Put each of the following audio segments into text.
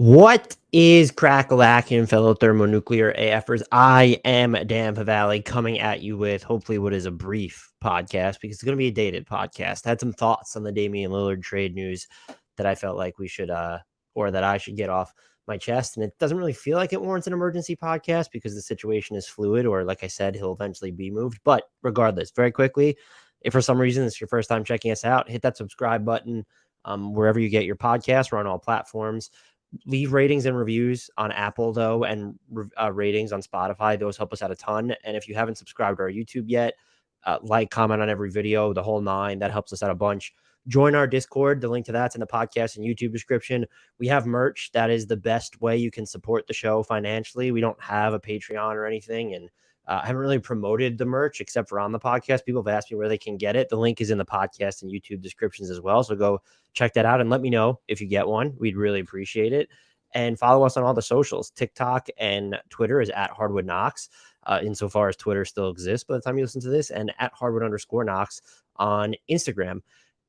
What is crack-a-lackin', fellow thermonuclear AFers? I am Dan Favale coming at you with hopefully what is a brief podcast because it's going to be a dated podcast. I had some thoughts on the Damian Lillard trade news that I felt like we should, or that I should get off my chest. And it doesn't really feel like it warrants an emergency podcast because the situation is fluid, or like I said, he'll eventually be moved. But regardless, very quickly, if for some reason it's your first time checking us out, hit that subscribe button wherever you get your podcasts. We're on all platforms. Leave ratings and reviews on Apple, though, and ratings on Spotify. Those help us out a ton. And if you haven't subscribed to our YouTube yet, comment on every video, the whole nine. That helps us out a bunch. Join our Discord. The link to that's in the podcast and YouTube description. We have merch. That is the best way you can support the show financially. We don't have a Patreon or anything, and I haven't really promoted the merch except for on the podcast. People have asked me where they can get it. The link is in the podcast and YouTube descriptions as well. So go check that out and let me know if you get one. We'd really appreciate it. And follow us on all the socials. TikTok and Twitter is at HardwoodKnocks, insofar as Twitter still exists by the time you listen to this, and at Hardwood_Knocks on Instagram.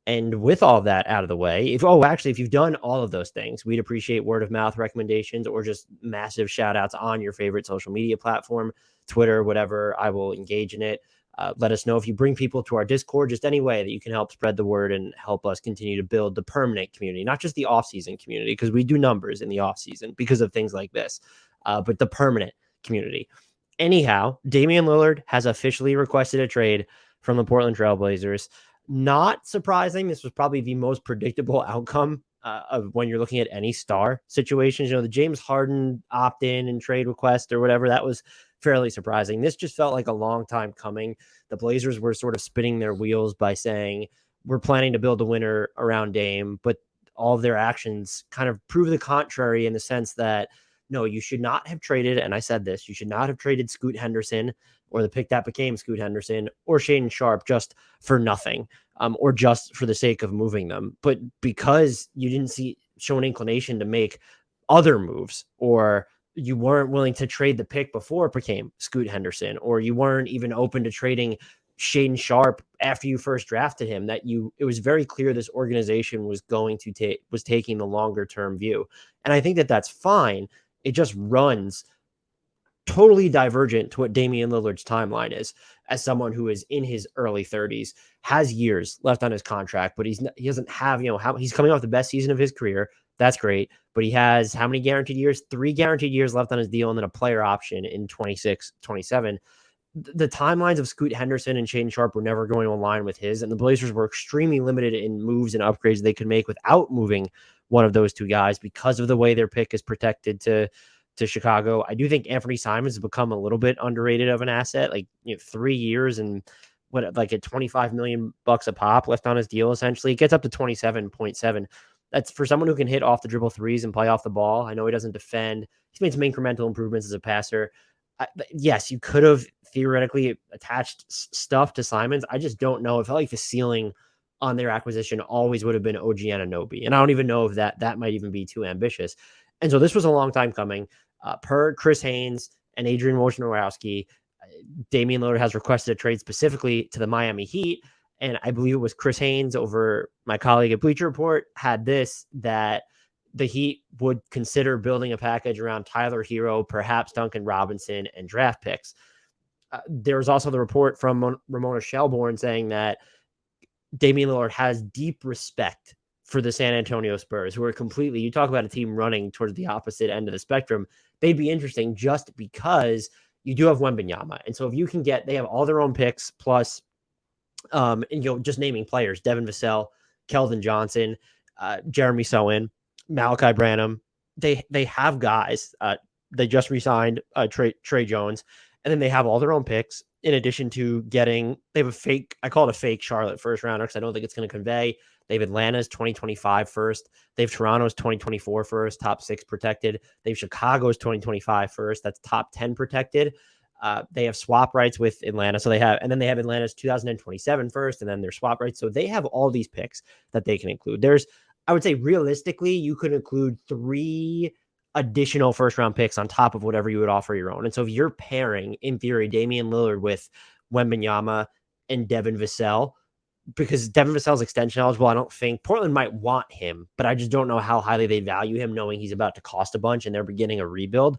And with all that out of the way, if you've done all of those things, we'd appreciate word of mouth recommendations or just massive shout outs on your favorite social media platform, Twitter, whatever. I will engage in it. Let us know if you bring people to our Discord, just any way that you can help spread the word and help us continue to build the permanent community, not just the off-season community, because we do numbers in the off-season because of things like this, but the permanent community. Anyhow, Damian Lillard has officially requested a trade from the Portland Trailblazers. Not surprising. This was probably the most predictable outcome of when you're looking at any star situations. The James Harden opt-in and trade request or whatever, that was fairly surprising. This just felt like a long time coming. The Blazers were sort of spinning their wheels by saying, we're planning to build a winner around Dame, but all of their actions kind of prove the contrary in the sense that, no, you should not have traded, and I said this, you should not have traded Scoot Henderson or the pick that became Scoot Henderson or Shaedon Sharpe just for nothing, or just for the sake of moving them. But because you didn't show an inclination to make other moves, or you weren't willing to trade the pick before it became Scoot Henderson, or you weren't even open to trading Shaedon Sharpe after you first drafted him, it was very clear this organization was taking the longer term view. And I think that that's fine. It just runs totally divergent to what Damian Lillard's timeline is, as someone who is in his early 30s, has years left on his contract, but he doesn't have, he's coming off the best season of his career. That's great. But he has how many guaranteed years? 3 guaranteed years left on his deal, and then a player option in 26, 27. The timelines of Scoot Henderson and Shaedon Sharpe were never going to align with his, and the Blazers were extremely limited in moves and upgrades they could make without moving one of those two guys because of the way their pick is protected to Chicago. I do think Anthony Simons has become a little bit underrated of an asset, 3 years and at $25 million a pop left on his deal. Essentially, it gets up to 27.7. That's for someone who can hit off the dribble threes and play off the ball. I know he doesn't defend. He's made some incremental improvements as a passer. Yes, you could have theoretically attached stuff to Simons. I just don't know. It felt like the ceiling on their acquisition always would have been OG Anunoby. And I don't even know if that might even be too ambitious. And so this was a long time coming. Per Chris Haynes and Adrian Wojnarowski, Damian Lillard has requested a trade specifically to the Miami Heat. And I believe it was Chris Haynes over my colleague at Bleacher Report had this, that the Heat would consider building a package around Tyler Hero, perhaps Duncan Robinson, and draft picks. There was also the report from Ramona Shelbourne saying that Damian Lillard has deep respect for the San Antonio Spurs, who are completely, you talk about a team running towards the opposite end of the spectrum. They'd be interesting just because you do have Wembanyama. And so if you can they have all their own picks plus, just naming players, Devin Vassell, Keldon Johnson, Jeremy Sohan, Malachi Branham. They have guys. They just re-signed Trey Jones, and then they have all their own picks in addition to they have a fake, I call it a fake Charlotte first rounder because I don't think it's going to convey. They have Atlanta's 2025 first. They have Toronto's 2024 first, top 6 protected. They have Chicago's 2025 first. That's top 10 protected. They have swap rights with Atlanta. And then they have Atlanta's 2027 first, and then their swap rights. So they have all these picks that they can include. I would say realistically, you could include 3 additional first round picks on top of whatever you would offer your own. And so if you're pairing, in theory, Damian Lillard with Wembanyama and Devin Vassell, because Devin Vassell's extension eligible, I don't think Portland might want him, but I just don't know how highly they value him, knowing he's about to cost a bunch and they're beginning a rebuild.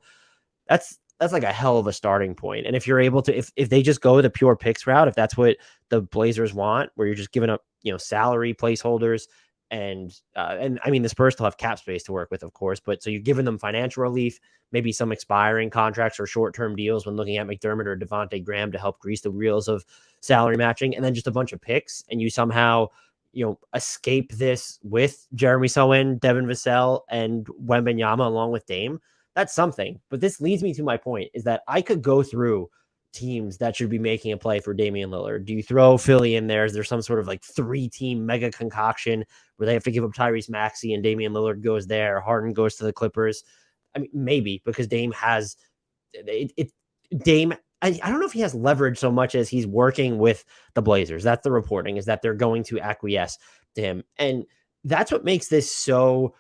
That's like a hell of a starting point. And if you're able to, if they just go the pure picks route, if that's what the Blazers want, where you're just giving up, salary placeholders and I mean, the Spurs still have cap space to work with, of course, but so you're giving them financial relief, maybe some expiring contracts or short-term deals when looking at McDermott or Devontae Graham to help grease the wheels of salary matching, and then just a bunch of picks, and you somehow, escape this with Jeremy Sohan, Devin Vassell, and Wembanyama along with Dame. That's something. But this leads me to my point, is that I could go through teams that should be making a play for Damian Lillard. Do you throw Philly in there? Is there some sort of like 3-team mega concoction where they have to give up Tyrese Maxey and Damian Lillard goes there, Harden goes to the Clippers? I mean, maybe, because Dame has Dame. I don't know if he has leverage so much as he's working with the Blazers. That's the reporting, is that they're going to acquiesce to him. And that's what makes this so,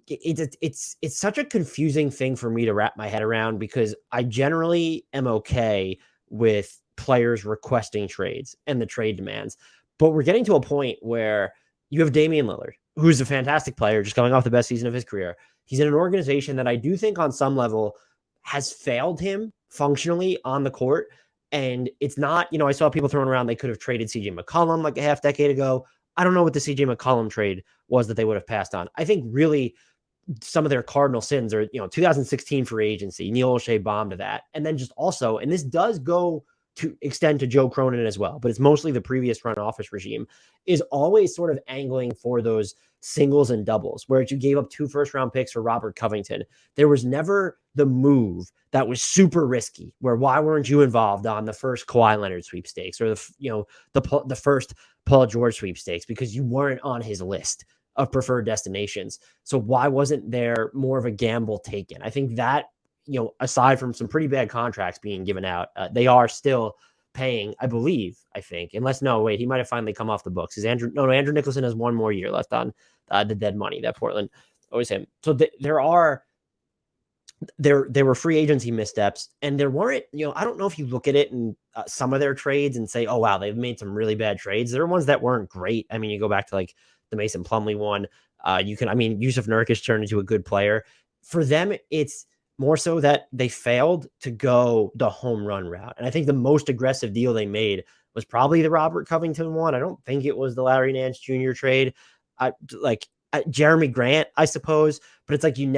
it's such a confusing thing for me to wrap my head around, because I generally am okay with players requesting trades and the trade demands. But we're getting to a point where you have Damian Lillard, who's a fantastic player, just coming off the best season of his career. He's in an organization that I do think on some level has failed him functionally on the court. And it's not, I saw people throwing around they could have traded CJ McCollum like a half decade ago. I don't know what the CJ McCollum trade was that they would have passed on. I think really some of their cardinal sins are, 2016 free agency, Neil O'Shea bombed to that. And then just also, and this does go to extend to Joe Cronin as well, but it's mostly the previous front office regime, is always sort of angling for those singles and doubles, where you gave up 2 first-round picks for Robert Covington. There was never the move that was super risky, where why weren't you involved on the first Kawhi Leonard sweepstakes or the first Paul George sweepstakes, because you weren't on his list of preferred destinations. So why wasn't there more of a gamble taken? I think that, aside from some pretty bad contracts being given out, they are still paying, I think, unless, no, wait, he might have finally come off the books. Andrew Nicholson has 1 more year left on the dead money that Portland owes him. So there were free agency missteps, and there weren't, I don't know if you look at it in some of their trades and say, oh, wow, they've made some really bad trades. There are ones that weren't great. I mean, you go back to like the Mason Plumlee one. Yusuf Nurkic turned into a good player. For them, it's more so that they failed to go the home run route. And I think the most aggressive deal they made was probably the Robert Covington one. I don't think it was the Larry Nance Jr. trade. Jeremy Grant, I suppose. But it's like you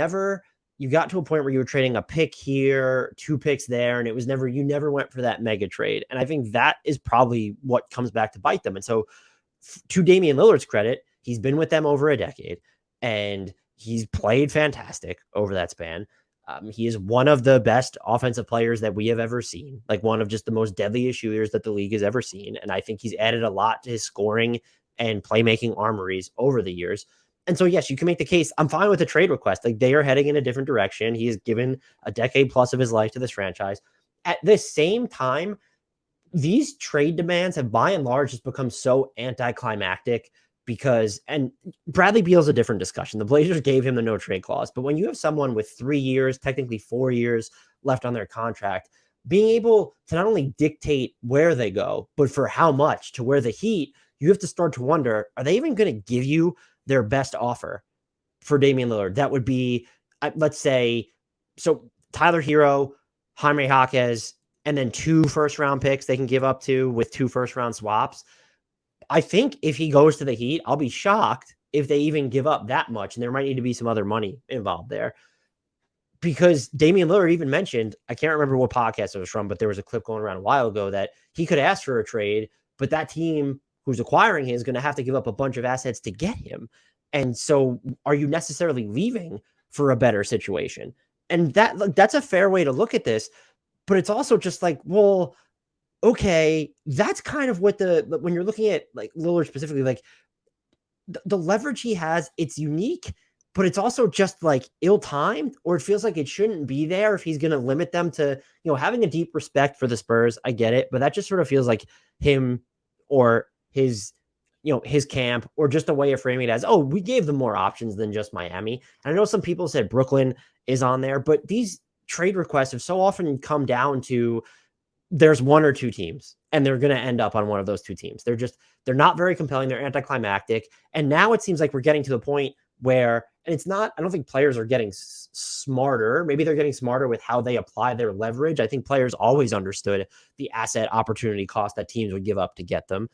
got to a point where you were trading a pick here, 2 picks there, and you never went for that mega trade. And I think that is probably what comes back to bite them. And so to Damian Lillard's credit, he's been with them over a decade, and he's played fantastic over that span. He is one of the best offensive players that we have ever seen, like one of just the most deadliest shooters that the league has ever seen. And I think he's added a lot to his scoring and playmaking armories over the years. And so, yes, you can make the case. I'm fine with the trade request. Like, they are heading in a different direction. He has given a decade plus of his life to this franchise. At the same time, these trade demands have by and large just become so anticlimactic because, and Bradley Beal's a different discussion. The Blazers gave him the no trade clause, but when you have someone with 3 years, technically 4 years left on their contract, being able to not only dictate where they go, but for how much, to where the Heat, you have to start to wonder, are they even going to give you their best offer for Damian Lillard? That would be, let's say, so Tyler Hero, Jaime Jaquez, and then 2 first-round picks they can give up to with 2 first-round swaps. I think if he goes to the Heat, I'll be shocked if they even give up that much, and there might need to be some other money involved there. Because Damian Lillard even mentioned, I can't remember what podcast it was from, but there was a clip going around a while ago that he could ask for a trade, but that team who's acquiring him is going to have to give up a bunch of assets to get him. And so are you necessarily leaving for a better situation? And that's a fair way to look at this, but it's also just like, well, okay, that's kind of what when you're looking at like Lillard specifically, like the leverage he has, it's unique, but it's also just like ill-timed, or it feels like it shouldn't be there if he's going to limit them to, having a deep respect for the Spurs. I get it, but that just sort of feels like him or his camp, or just a way of framing it as, oh, we gave them more options than just Miami. And I know some people said Brooklyn is on there, but these trade requests have so often come down to there's one or two teams, and they're going to end up on one of those two teams. They're not very compelling. They're anticlimactic. And now it seems like we're getting to the point where, and it's not, I don't think players are getting smarter. Maybe they're getting smarter with how they apply their leverage. I think players always understood the asset opportunity cost that teams would give up to get them.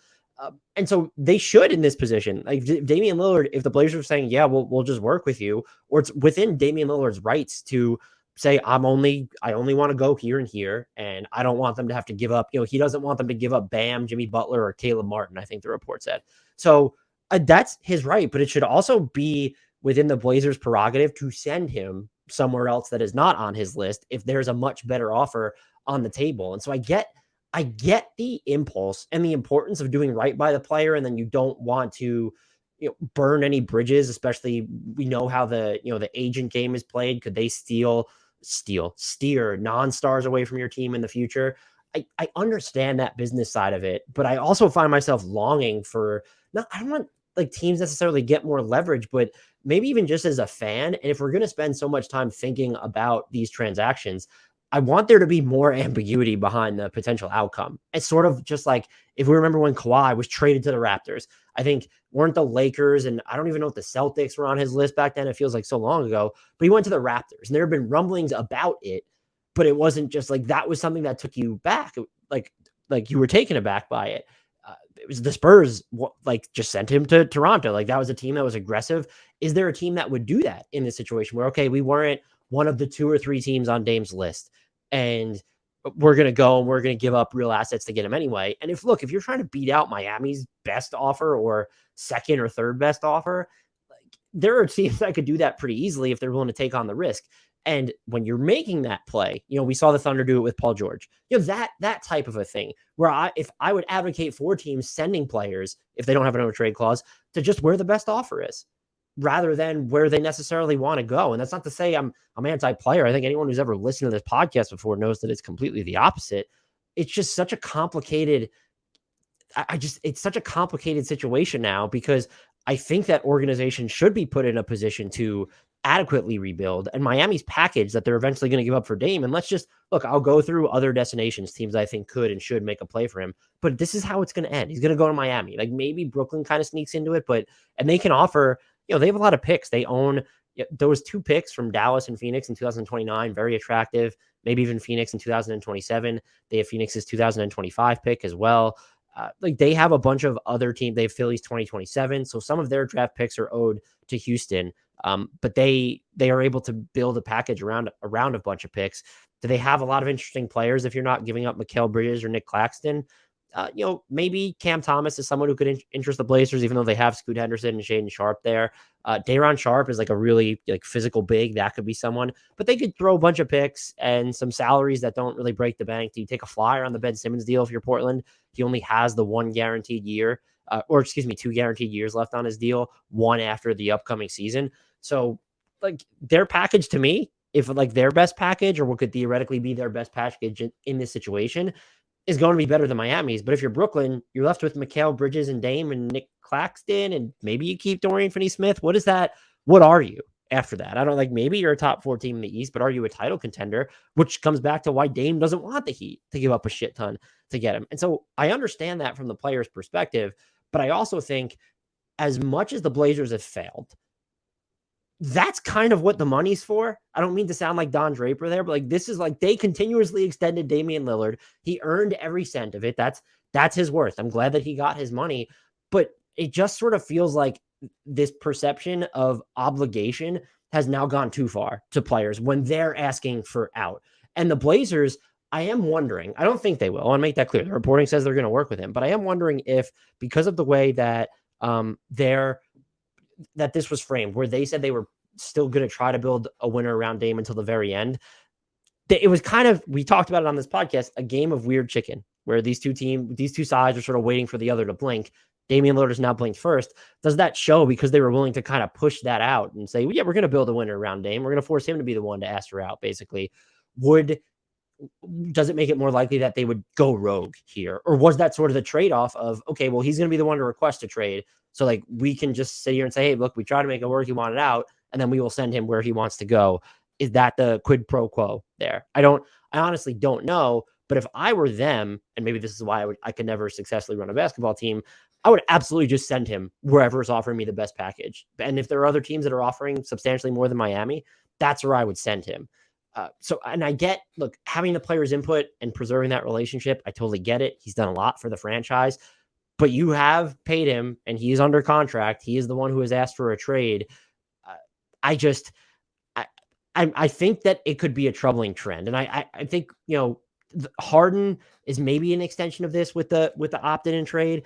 And so they should in this position. Like Damian Lillard, if the Blazers are saying, yeah, we'll just work with you, or it's within Damian Lillard's rights to say, I only want to go here and here, and I don't want them to have to give up. He doesn't want them to give up Bam, Jimmy Butler, or Caleb Martin, I think the report said. So that's his right, but it should also be within the Blazers' prerogative to send him somewhere else that is not on his list if there's a much better offer on the table. And so I get the impulse and the importance of doing right by the player, and then you don't want to burn any bridges, especially we know how the agent game is played. Could they steer non-stars away from your team in the future? I understand that business side of it, but I also find myself longing for I don't want like teams necessarily get more leverage, but maybe even just as a fan. And if we're going to spend so much time thinking about these transactions, I want there to be more ambiguity behind the potential outcome. It's sort of just like if we remember when Kawhi was traded to the Raptors, I think weren't the Lakers, and I don't even know if the Celtics were on his list back then. It feels like so long ago, but he went to the Raptors, and there have been rumblings about it, but it wasn't just like that was something that took you back, like you were taken aback by it. It was the Spurs, just sent him to Toronto. Like that was a team that was aggressive. Is there a team that would do that in this situation where, okay, we weren't one of the 2 or 3 teams on Dame's list, and we're going to go and we're going to give up real assets to get him anyway. And if you're trying to beat out Miami's best offer or second or third best offer, like there are teams that could do that pretty easily if they're willing to take on the risk. And when you're making that play, we saw the Thunder do it with Paul George, that type of a thing where if I would advocate for teams sending players, if they don't have a no trade clause, to just where the best offer is, rather than where they necessarily want to go. And that's not to say I'm anti-player. I think anyone who's ever listened to this podcast before knows that it's completely the opposite. It's just such a complicated, it's such a complicated situation now, because I think that organizations should be put in a position to adequately rebuild. And Miami's package that they're eventually going to give up for Dame, and let's just I'll go through other destinations, teams I think could and should make a play for him, but this is how it's going to end. He's going to go to Miami. Like maybe Brooklyn kind of sneaks into it, and they can offer, they have a lot of picks. They own those 2 picks from Dallas and Phoenix in 2029, very attractive. Maybe even Phoenix in 2027. They have Phoenix's 2025 pick as well. They have a bunch of other teams. They have Philly's 2027. So some of their draft picks are owed to Houston. But they are able to build a package around a bunch of picks. Do they have a lot of interesting players if you're not giving up Mikal Bridges or Nick Claxton? Maybe Cam Thomas is someone who could interest the Blazers, even though they have Scoot Henderson and Shaden Sharp there. Day'Ron Sharp is like a really physical big. That could be someone. But they could throw a bunch of picks and some salaries that don't really break the bank. Do you take a flyer on the Ben Simmons deal if you're Portland? He only has the 1 guaranteed year, 2 guaranteed years left on his deal, 1 after the upcoming season. So their package to me, if their best package or what could theoretically be their best package in this situation, is going to be better than Miami's. But if you're Brooklyn, you're left with Mikal Bridges and Dame and Nick Claxton, and maybe you keep Dorian Finney-Smith. What is that? What are you after that? I don't maybe you're a top 4 team in the East, but are you a title contender? Which comes back to why Dame doesn't want the Heat to give up a shit ton to get him. And so I understand that from the player's perspective, but I also think as much as the Blazers have failed, that's kind of what the money's for. I don't mean to sound like Don Draper there, but this is they continuously extended Damian Lillard. He earned every cent of it. That's his worth. I'm glad that he got his money, but it just sort of feels like this perception of obligation has now gone too far to players when they're asking for out. And the Blazers, I am wondering, I don't think they will. I want to make that clear. The reporting says they're going to work with him, but I am wondering if, because of the way that that this was framed, where they said they were still going to try to build a winner around Dame until the very end, it was kind of, we talked about it on this podcast, a game of weird chicken, where these two sides are sort of waiting for the other to blink. Damian Lillard is now blinked first. Does that show because they were willing to kind of push that out and say, well, yeah, we're going to build a winner around Dame. We're going to force him to be the one to ask her out, basically. Does it make it more likely that they would go rogue here? Or was that sort of the trade-off of, okay, well, he's going to be the one to request a trade. So we can just sit here and say, hey, look, we tried to make it work. He wanted out, and then we will send him where he wants to go. Is that the quid pro quo there? I honestly don't know, But if I were them, and maybe this is why I could never successfully run a basketball team, I would absolutely just send him wherever is offering me the best package. And if there are other teams that are offering substantially more than Miami, that's where I would send him. And I get, look, having the player's input and preserving that relationship, I totally get it. He's done a lot for the franchise, but you have paid him and he's under contract. He is the one who has asked for a trade. Uh, I just, I think that it could be a troubling trend. And I think, Harden is maybe an extension of this with the opt-in and trade.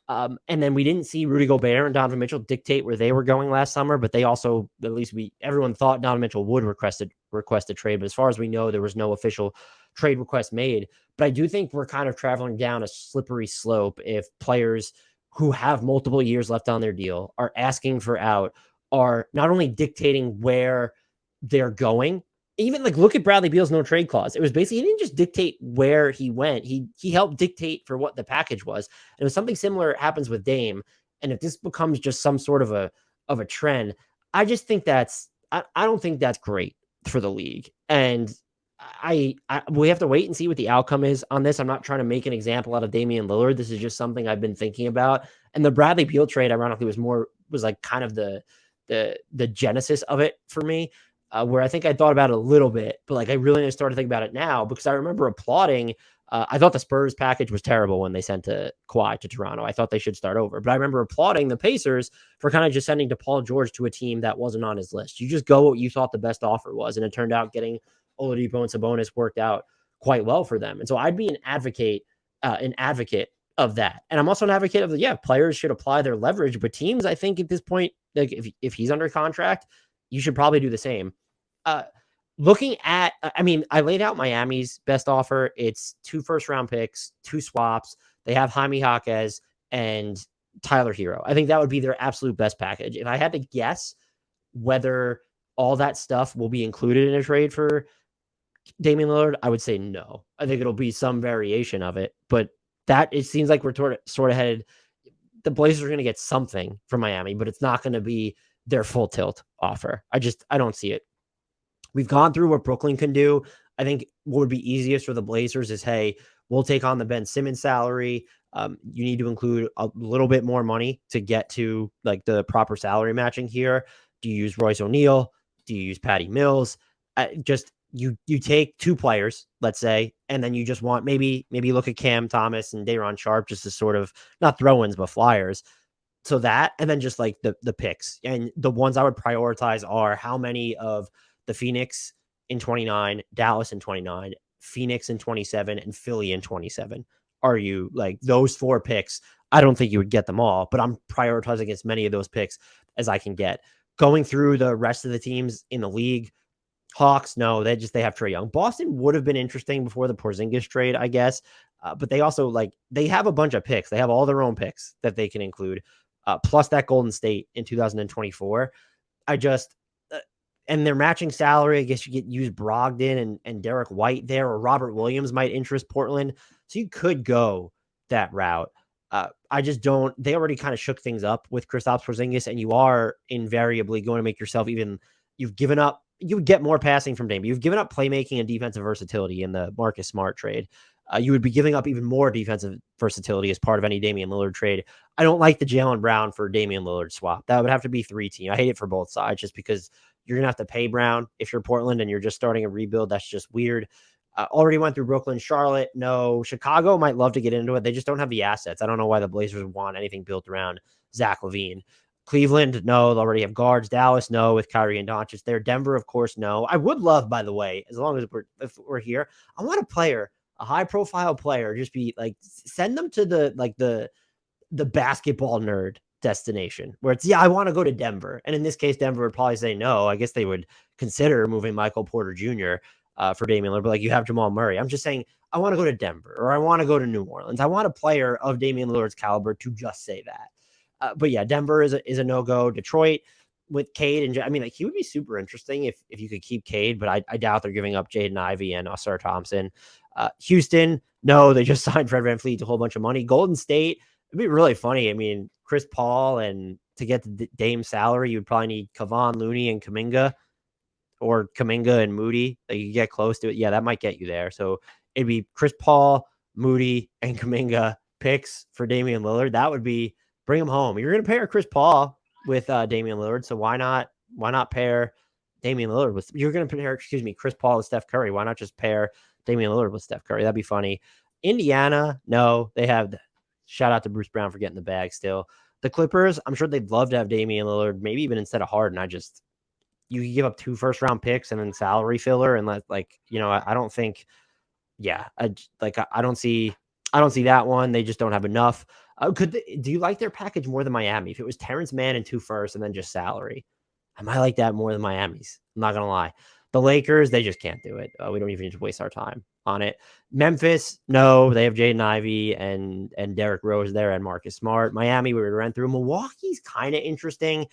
And then we didn't see Rudy Gobert and Donovan Mitchell dictate where they were going last summer, but they also, at least everyone thought Donovan Mitchell would request a trade. But as far as we know, there was no official trade request made. But I do think we're kind of traveling down a slippery slope if players who have multiple years left on their deal are asking for out, are not only dictating where they're going. Even like look at Bradley Beal's no trade clause. It was basically, he didn't just dictate where he went. He helped dictate for what the package was. And it was something similar happens with Dame. And if this becomes just some sort of a trend, I just think I don't think that's great for the league. And we have to wait and see what the outcome is on this. I'm not trying to make an example out of Damian Lillard. This is just something I've been thinking about. And the Bradley Beal trade, ironically, was like kind of the genesis of it for me. Where I think I thought about it a little bit, but like I really started to think about it now because I remember applauding. I thought the Spurs package was terrible when they sent Kawhi to Toronto. I thought they should start over, but I remember applauding the Pacers for kind of just sending Paul George to a team that wasn't on his list. You just go what you thought the best offer was, and it turned out getting Oladipo and Sabonis worked out quite well for them. And so I'd be an advocate of that. And I'm also an advocate of players should apply their leverage, but teams, I think at this point, like if he's under contract, you should probably do the same. Looking at, I laid out Miami's best offer. It's 2 first-round picks, 2 swaps. They have Jaime Jaquez and Tyler Hero. I think that would be their absolute best package. If I had to guess whether all that stuff will be included in a trade for Damian Lillard, I would say no. I think it'll be some variation of it, but it seems like we're sort of headed. The Blazers are going to get something from Miami, but it's not going to be their full tilt offer. I don't see it. We've gone through what Brooklyn can do. I think what would be easiest for the Blazers is, hey, we'll take on the Ben Simmons salary. You need to include a little bit more money to get to like the proper salary matching here. Do you use Royce O'Neal? Do you use Patty Mills? You take 2 players, let's say, and then you just want maybe look at Cam Thomas and Day'Ron Sharpe just as sort of not throw-ins, but flyers. So that, and then just like the picks. And the ones I would prioritize are how many of the Phoenix in 29, Dallas in 29, Phoenix in 27, and Philly in 27. Are you like those 4 picks? I don't think you would get them all, but I'm prioritizing as many of those picks as I can get. Going through the rest of the teams in the league, Hawks, no, they have Trae Young. Boston would have been interesting before the Porzingis trade, I guess. But they also they have a bunch of picks. They have all their own picks that they can include. Plus that Golden State in 2024. And their matching salary, I guess you use Brogdon and Derek White there, or Robert Williams might interest Portland. So you could go that route. I just don't. They already kind of shook things up with Kristaps Porzingis, and you are invariably going to make yourself you've given up. You would get more passing from Dame. You've given up playmaking and defensive versatility in the Marcus Smart trade. You would be giving up even more defensive versatility as part of any Damian Lillard trade. I don't like the Jaylen Brown for Damian Lillard swap. That would have to be 3-team. I hate it for both sides just because you're going to have to pay Brown if you're Portland and you're just starting a rebuild. That's just weird. Already went through Brooklyn, Charlotte. No, Chicago might love to get into it. They just don't have the assets. I don't know why the Blazers want anything built around Zach LaVine. Cleveland, no, they already have guards. Dallas, no, with Kyrie and Doncic there. Denver, of course, no. I would love, by the way, as long as if we're here, I want a high-profile player, just be like, send them to the basketball nerd destination where it's, I want to go to Denver. And in this case, Denver would probably say no. I guess they would consider moving Michael Porter Jr. For Damian Lillard, but you have Jamal Murray. I'm just saying, I want to go to Denver or I want to go to New Orleans. I want a player of Damian Lillard's caliber to just say that. But yeah, Denver is a no-go. Detroit with Cade and he would be super interesting if you could keep Cade, but I doubt they're giving up Jaden Ivey and Ausar Thompson. Houston, no, they just signed Fred VanVleet to a whole bunch of money. Golden State, it'd be really funny. Chris Paul, and to get the Dame salary, you would probably need Kevon Looney and Kuminga, or Kuminga and Moody. That you get close to it. Yeah, that might get you there. So it'd be Chris Paul, Moody, and Kuminga picks for Damian Lillard. That would be bring him home. You're going to pair Chris Paul with Damian Lillard, so why not pair Damian Lillard with? You're going to pair, Chris Paul with Steph Curry. Why not just pair Damian Lillard with Steph Curry? That'd be funny. Indiana, no, they have. Shout out to Bruce Brown for getting the bag still. The Clippers, I'm sure they'd love to have Damian Lillard, maybe even instead of Harden. You give up 2 first-round picks and then salary filler, and I don't think, I don't see that one. They just don't have enough. Do you like their package more than Miami? If it was Terrence Mann and 2 firsts and then just salary, I might like that more than Miami's. I'm not gonna lie. The Lakers, they just can't do it. We don't even need to waste our time on it. Memphis, no, they have Jaden Ivey and Derrick Rose there and Marcus Smart. Miami, we ran through. Milwaukee's kind of interesting,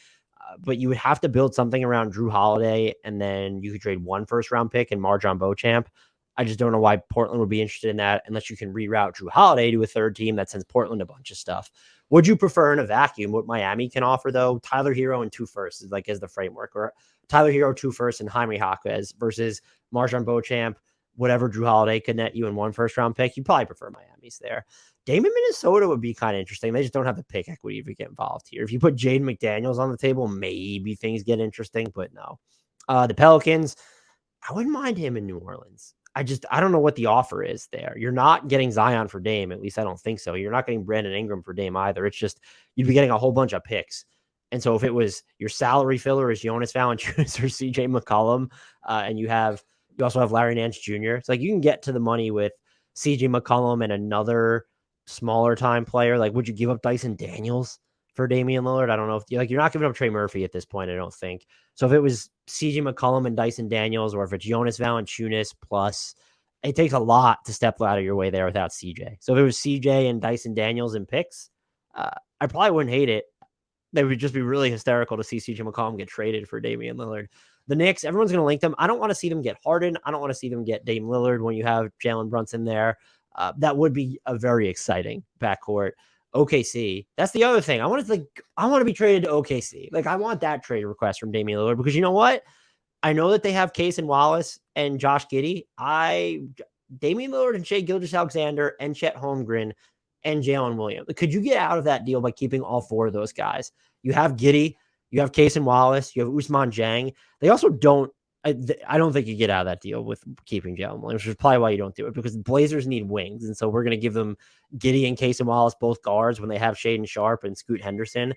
but you would have to build something around Drew Holiday, and then you could trade 1 first-round pick and Marjon Beauchamp. I just don't know why Portland would be interested in that unless you can reroute Drew Holiday to a third team that sends Portland a bunch of stuff. Would you prefer in a vacuum what Miami can offer, though? Tyler Hero and 2 firsts is the framework, or Tyler Hero 2 firsts and Jaime Jaquez versus Marjon Beauchamp, whatever Drew Holiday could net you in 1 first-round pick. You probably prefer Miami's there. Dame in Minnesota would be kind of interesting. They just don't have the pick equity if you get involved here. If you put Jaden McDaniels on the table, maybe things get interesting, but no. The Pelicans, I wouldn't mind him in New Orleans. I don't know what the offer is there. You're not getting Zion for Dame. At least I don't think so. You're not getting Brandon Ingram for Dame either. It's just, you'd be getting a whole bunch of picks. And so if it was your salary filler is Jonas Valanciunas or CJ McCollum, and you also have Larry Nance Jr., it's like you can get to the money with CJ McCollum and another smaller time player. Like, would you give up Dyson Daniels for Damian Lillard? I don't know if you're not giving up Trey Murphy at this point, I don't think. So if it was CJ McCollum and Dyson Daniels, or if it's Jonas Valanciunas plus, it takes a lot to step out of your way there without CJ. So if it was CJ and Dyson Daniels and picks, I probably wouldn't hate it. They would just be really hysterical to see CJ McCollum get traded for Damian Lillard. The Knicks, everyone's going to link them. I don't want to see them get Harden. I don't want to see them get Dame Lillard when you have Jalen Brunson there. That would be a very exciting backcourt. OKC, that's the other thing. I want to be traded to OKC. Like, I want that trade request from Damian Lillard, because you know what? I know that they have Case and Wallace and Josh Giddey. Damian Lillard and Shai Gilgeous-Alexander and Chet Holmgren and Jalen Williams. Could you get out of that deal by keeping all 4 of those guys? You have Giddey, you have Case and Wallace, you have Ousmane Dieng. They also don't. I don't think you get out of that deal with keeping Jalen Williams, which is probably why you don't do it, because the Blazers need wings. And so we're going to give them Giddey and Case and Wallace both guards when they have Shaedon Sharpe and Scoot Henderson.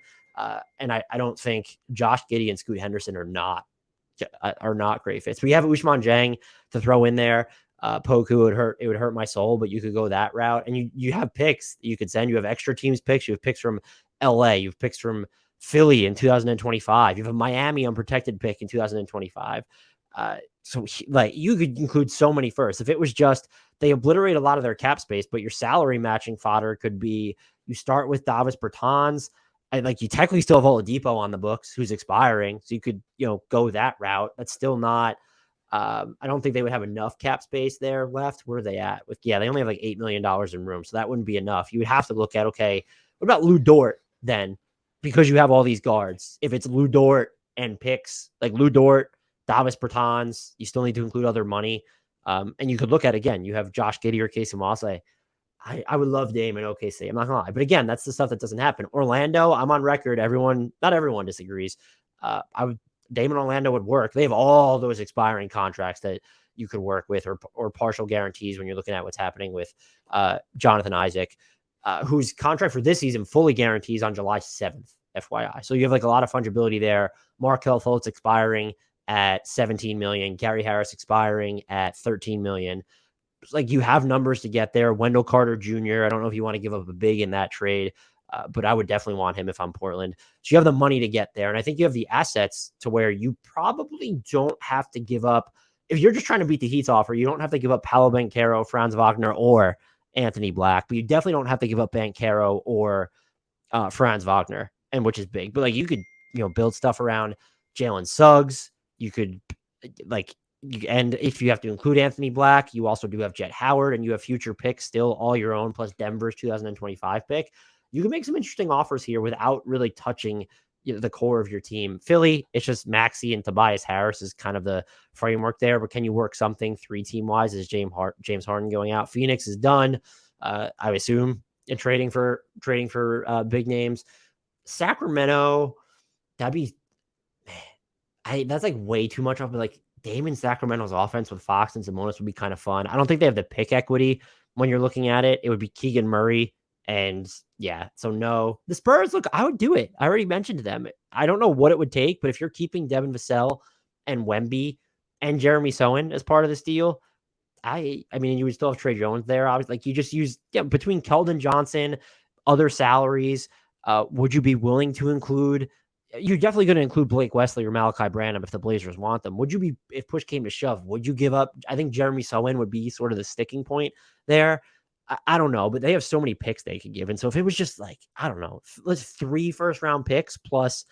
And I don't think Josh Giddey and Scoot Henderson are not great fits. We have Ousmane Dieng to throw in there. Poku would hurt my soul, but you could go that route. And you have picks you could send. You have extra teams picks. You have picks from LA. You have picks from Philly in 2025. You have a Miami unprotected pick in 2025. So you could include so many firsts. If it was just they obliterate a lot of their cap space, but your salary matching fodder could be you start with Davis Bertans. You technically still have Oladipo on the books who's expiring. So you could, go that route. That's still not, I don't think they would have enough cap space there left. Where are they at? They only have like $8 million in room. So that wouldn't be enough. You would have to look at, okay, what about Lou Dort then? Because you have all these guards. If it's Lou Dort and picks, like Lou Dort, Davis Bertans, you still need to include other money. And you could look at, again, you have Josh Giddey or Casey Moss. I would love Dame in OKC. I'm not going to lie. But again, that's the stuff that doesn't happen. Orlando, I'm on record. Not everyone disagrees. Dame in Orlando would work. They have all those expiring contracts that you could work with, or partial guarantees when you're looking at what's happening with Jonathan Isaac, whose contract for this season fully guarantees on July 7th, FYI. So you have a lot of fungibility there. Markelle Fultz expiring at $17 million. Gary Harris expiring at $13 million. You have numbers to get there. Wendell Carter Jr., I don't know if you want to give up a big in that trade, but I would definitely want him if I'm Portland. So you have the money to get there. And I think you have the assets to where you probably don't have to give up. If you're just trying to beat the Heat's offer, you don't have to give up Paolo Banchero, Franz Wagner, or Anthony Black, but you definitely don't have to give up Banchero or Franz Wagner, and which is big. But you could, build stuff around Jalen Suggs. You could and if you have to include Anthony Black, you also do have Jet Howard, and you have future picks still all your own, plus Denver's 2025 pick. You can make some interesting offers here without really touching the core of your team. Philly, it's just Maxey and Tobias Harris is kind of the framework there. But can you work something 3-team wise? Is James Harden going out? Phoenix is done, I assume, in trading for big names. Sacramento, that'd be that's like way too much of like Dame in Sacramento's offense with Fox and Sabonis would be kind of fun. I don't think they have the pick equity when you're looking at it. It would be Keegan Murray. And yeah, so no. The Spurs, look, I would do it. I already mentioned to them. I don't know what it would take, but if you're keeping Devin Vassell and Wemby and Jeremy Sohan as part of this deal, I mean, you would still have Trey Jones there. I was like, you just use between Keldon Johnson, other salaries. Would you be willing to include? You're definitely going to include Blake Wesley or Malachi Branham if the Blazers want them. Would you be, if push came to shove, would you give up? I think Jeremy Sohan would be sort of the sticking point there. I don't know, but they have so many picks they could give. And so if it was just like, I don't know, let's 3 first-round picks plus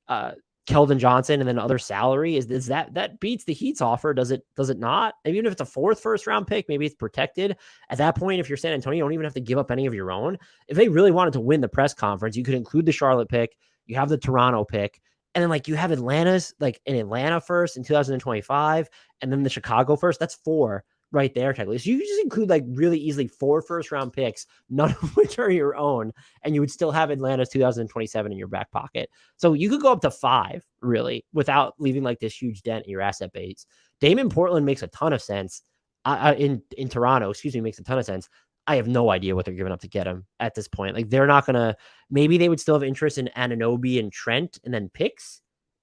Keldon Johnson and then other salary, is that beats the Heat's offer? Does it not? Even if it's a 4th first-round pick, maybe it's protected. At that point, if you're San Antonio, you don't even have to give up any of your own. If they really wanted to win the press conference, you could include the Charlotte pick, you have the Toronto pick, and then like you have Atlanta's, like an Atlanta first in 2025, and then the Chicago first. That's 4 right there, technically. So you just include like really easily 4 first-round picks, none of which are your own, and you would still have Atlanta's 2027 in your back pocket. So you could go up to 5, really, without leaving like this huge dent in your asset base. Dame in Portland makes a ton of sense. In Toronto, makes a ton of sense. I have no idea what they're giving up to get him at this point. Like, they're not going to, maybe they would still have interest in Anunoby and Trent, and then picks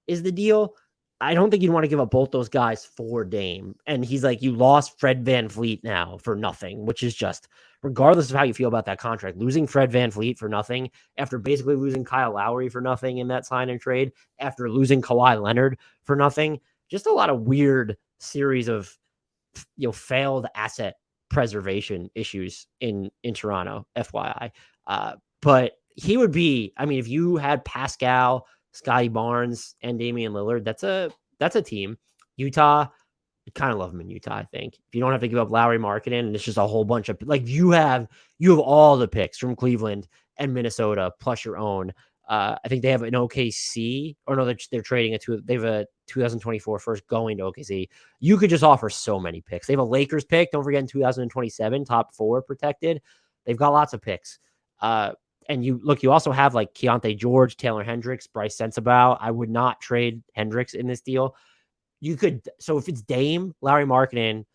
is the deal. I don't think you'd want to give up both those guys for Dame. And he's like, you lost Fred VanVleet now for nothing, which is just, regardless of how you feel about that contract, losing Fred VanVleet for nothing after basically losing Kyle Lowry for nothing in that sign and trade, after losing Kawhi Leonard for nothing, just a lot of weird series of, failed asset preservation issues in Toronto, FYI. But he would be, I mean, if you had Pascal, Scotty Barnes, and Damian Lillard, that's a team. Utah, I kind of love him in Utah, I think. If you don't have to give up Lowry Markkanen, and it's just a whole bunch of, like, you have all the picks from Cleveland and Minnesota plus your own. I think they have an OKC, or no, they're trading they have a 2024 first going to OKC. You could just offer so many picks. They have a Lakers pick. Don't forget in 2027, top 4 protected. They've got lots of picks. And you also have like Keontae George, Taylor Hendricks, Bryce Sensabaugh. I would not trade Hendricks in this deal. You could, so if it's Dame, Lowry Markkanen,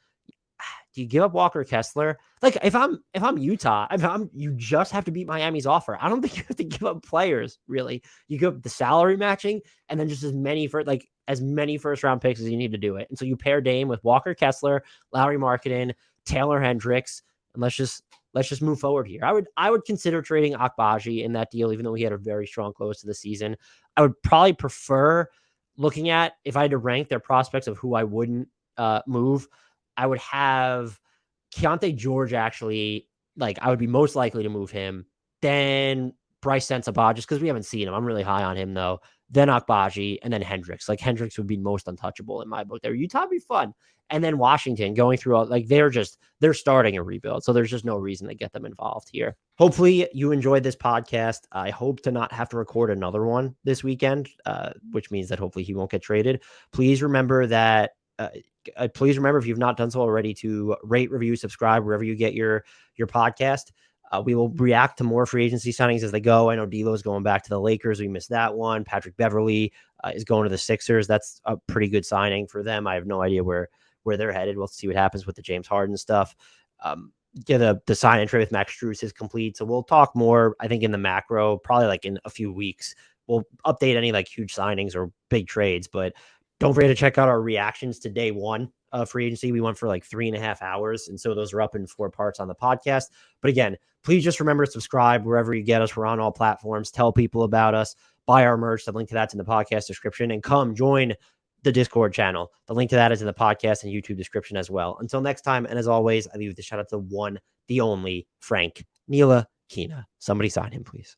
do you give up Walker Kessler? Like, if I'm Utah, you just have to beat Miami's offer. I don't think you have to give up players, really. You give up the salary matching and then just as many first round picks as you need to do it. And so you pair Dame with Walker Kessler, Lowry Markkanen, Taylor Hendricks, and let's just move forward here. I would consider trading Akbaji in that deal, even though he had a very strong close to the season. I would probably prefer, looking at, if I had to rank their prospects of who I wouldn't move, I would have Keontae George, actually. Like, I would be most likely to move him. Then Bryce Sensabaugh, just because we haven't seen him. I'm really high on him, though. Then Akbaji, and then Hendricks. Like, Hendricks would be most untouchable in my book there. Utah would be fun. And then Washington, going through all, like, they're starting a rebuild. So there's just no reason to get them involved here. Hopefully you enjoyed this podcast. I hope to not have to record another one this weekend, which means that hopefully he won't get traded. Please remember that, if you've not done so already, to rate, review, subscribe wherever you get your podcast. We will react to more free agency signings as they go. I know D'Lo's going back to the Lakers. We missed that one. Patrick Beverley is going to the Sixers. That's a pretty good signing for them. I have no idea where they're headed. We'll see what happens with the James Harden stuff. The sign and trade with Max Strus is complete. So we'll talk more, I think, in the macro, probably like in a few weeks. We'll update any like huge signings or big trades, but don't forget to check out our reactions to day one of free agency. We went for like 3.5 hours. And so those are up in 4 parts on the podcast. But again, please just remember to subscribe wherever you get us. We're on all platforms. Tell people about us. Buy our merch. The link to that's in the podcast description. And come join the Discord channel. The link to that is in the podcast and YouTube description as well. Until next time, and as always, I leave the shout out to one, the only, Frank Ntilikina. Somebody sign him, please.